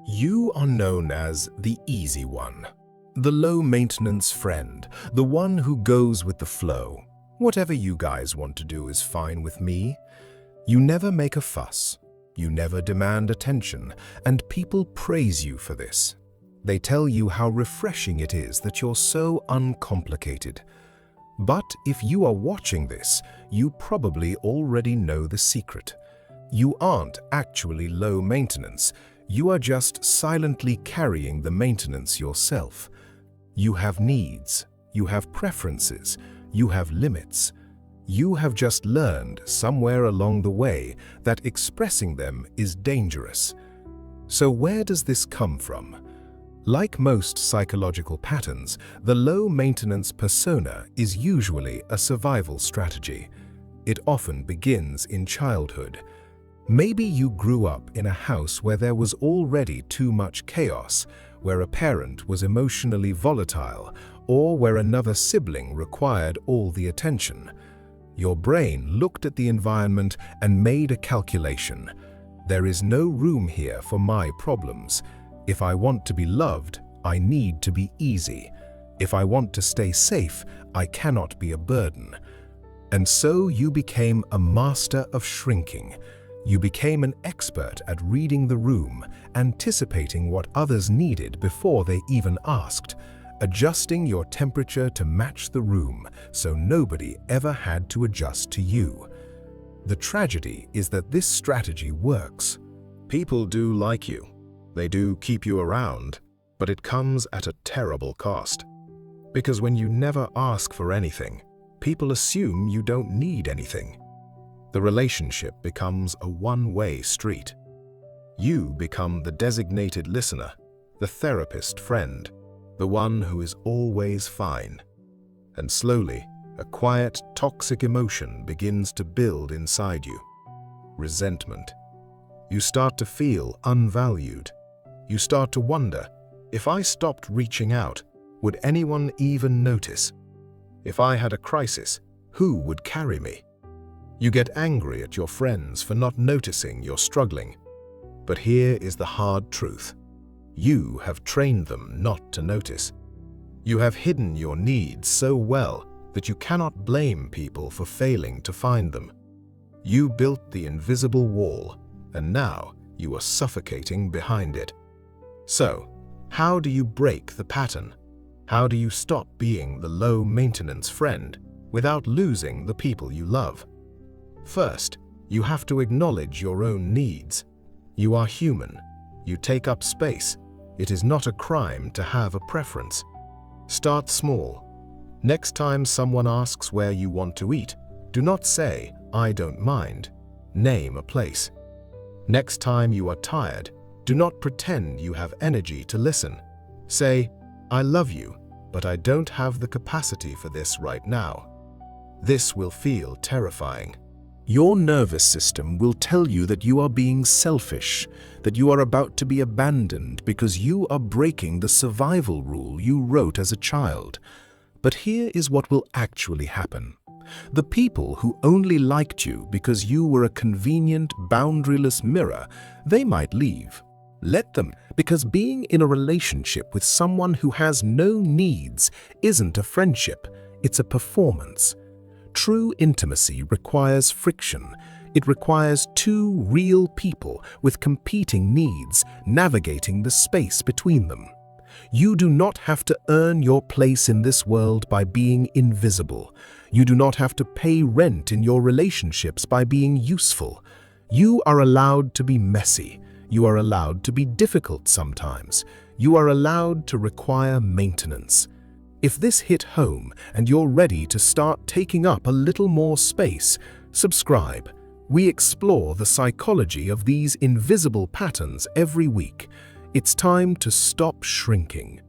You are known as the easy one, the low-maintenance friend, the one who goes with the flow. Whatever you guys want to do is fine with me. You never make a fuss. You never demand attention, and people praise you for this. They tell you how refreshing it is that you're so uncomplicated. But if you are watching this, you probably already know the secret. You aren't actually low maintenance. You are just silently carrying the maintenance yourself. You have needs, you have preferences, you have limits. You have just learned somewhere along the way that expressing them is dangerous. So where does this come from? Like most psychological patterns, the low-maintenance persona is usually a survival strategy. It often begins in childhood. Maybe you grew up in a house where there was already too much chaos, where a parent was emotionally volatile, or where another sibling required all the attention. Your brain looked at the environment and made a calculation. There is no room here for my problems. If I want to be loved, I need to be easy. If I want to stay safe, I cannot be a burden. And so you became a master of shrinking. You became an expert at reading the room, anticipating what others needed before they even asked, adjusting your temperature to match the room so nobody ever had to adjust to you. The tragedy is that this strategy works. People do like you. They do keep you around, but it comes at a terrible cost. Because when you never ask for anything, people assume you don't need anything. The relationship becomes a one-way street. You become the designated listener, the therapist friend, the one who is always fine. And slowly, a quiet, toxic emotion begins to build inside you. Resentment. You start to feel unvalued. You start to wonder, if I stopped reaching out, would anyone even notice? If I had a crisis, who would carry me? You get angry at your friends for not noticing you're struggling. But here is the hard truth. You have trained them not to notice. You have hidden your needs so well that you cannot blame people for failing to find them. You built the invisible wall, and now you are suffocating behind it. So, how do you break the pattern? How do you stop being the low-maintenance friend without losing the people you love? First, you have to acknowledge your own needs. You are human. You take up space. It is not a crime to have a preference. Start small. Next time someone asks where you want to eat, do not say, "I don't mind." Name a place. Next time you are tired, do not pretend you have energy to listen. Say, "I love you, but I don't have the capacity for this right now." This will feel terrifying. Your nervous system will tell you that you are being selfish, that you are about to be abandoned because you are breaking the survival rule you wrote as a child. But here is what will actually happen. The people who only liked you because you were a convenient, boundaryless mirror, they might leave. Let them, because being in a relationship with someone who has no needs isn't a friendship, it's a performance. True intimacy requires friction. It requires two real people with competing needs navigating the space between them. You do not have to earn your place in this world by being invisible. You do not have to pay rent in your relationships by being useful. You are allowed to be messy. You are allowed to be difficult sometimes. You are allowed to require maintenance. If this hit home and you're ready to start taking up a little more space, subscribe. We explore the psychology of these invisible patterns every week. It's time to stop shrinking.